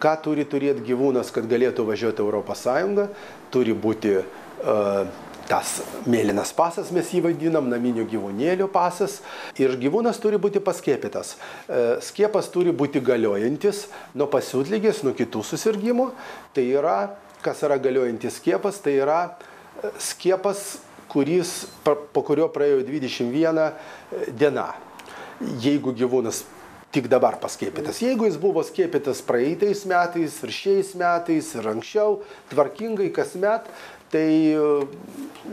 Ką turi turėti gyvūnas, kad galėtų važiuoti Europos Sąjungą? Turi būti tas mėlynas pasas, mes jį vadinam, naminių gyvūnėlių pasas. Ir gyvūnas turi būti paskiepytas. Skiepas turi būti galiojantis nuo pasiutligės, nuo kitų susirgymų. Tai yra, kas yra galiojantis skiepas, tai yra skiepas, po kurio praėjo 21 diena. Jeigu gyvūnas tik dabar paskiepytas. Jeigu jis buvo skiepytas praeitais metais ir šiais metais ir anksčiau, tvarkingai kasmet, tai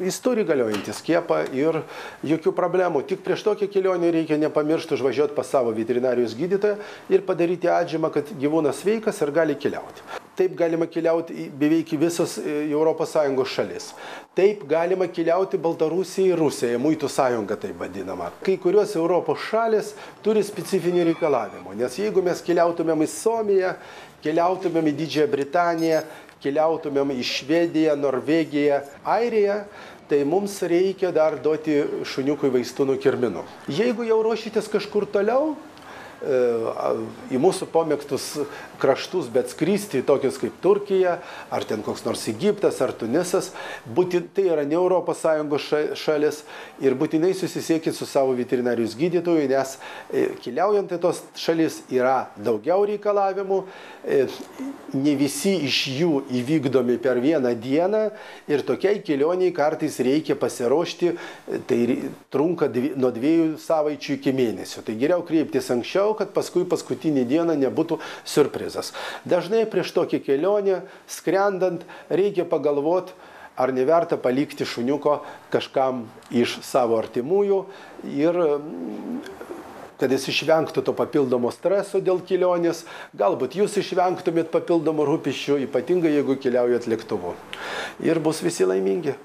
jis turi galiojantį skiepą ir jokių problemų. Tik prieš tokią kelionę reikia nepamiršti užvažiuoti pas savo veterinarijos gydytoją ir padaryti atžymą, kad gyvūnas sveikas ir gali keliauti. Taip galima keliauti beveik visas ES šalis. Taip galima keliauti Baltarusija ir Rusija, Muitų sąjunga taip vadinama. Kai kurios Europos šalis turi specifinių reikalavimų, nes jeigu mes keliautumėm į Suomiją, keliautumėm į Didžiąją Britaniją, keliautumėm į Švediją, Norvegiją, Airiją, tai mums reikia dar duoti šuniukui vaistų nuo kirminų. Jeigu jau ruošitės kažkur toliau, į mūsų pamėgtus kraštus, bet skristi, tokius kaip Turkija, ar ten koks nors Egiptas, ar Tunisas, tai yra ne ES šalis ir būtinai susisiekit su savo veterinarijos gydytoju, nes keliaujant į tos šalis yra daugiau reikalavimų, ne visi iš jų įvykdomi per vieną dieną ir tokiai kelioniai kartais reikia pasiruošti, tai trunka nuo 2 savaičių iki mėnesio. Tai geriau kreiptis anksčiau, kad paskui paskutinį dieną nebūtų surprizas. Dažnai prieš tokią kelionę, skrendant, reikia pagalvoti, ar neverta palikti šuniuko kažkam iš savo artimųjų ir kad jis išvengtų to papildomo streso dėl kelionės, galbūt jūs išvengtumėt papildomų rūpesčių, ypatingai jeigu keliaujat lėktuvu. Ir bus visi laimingi.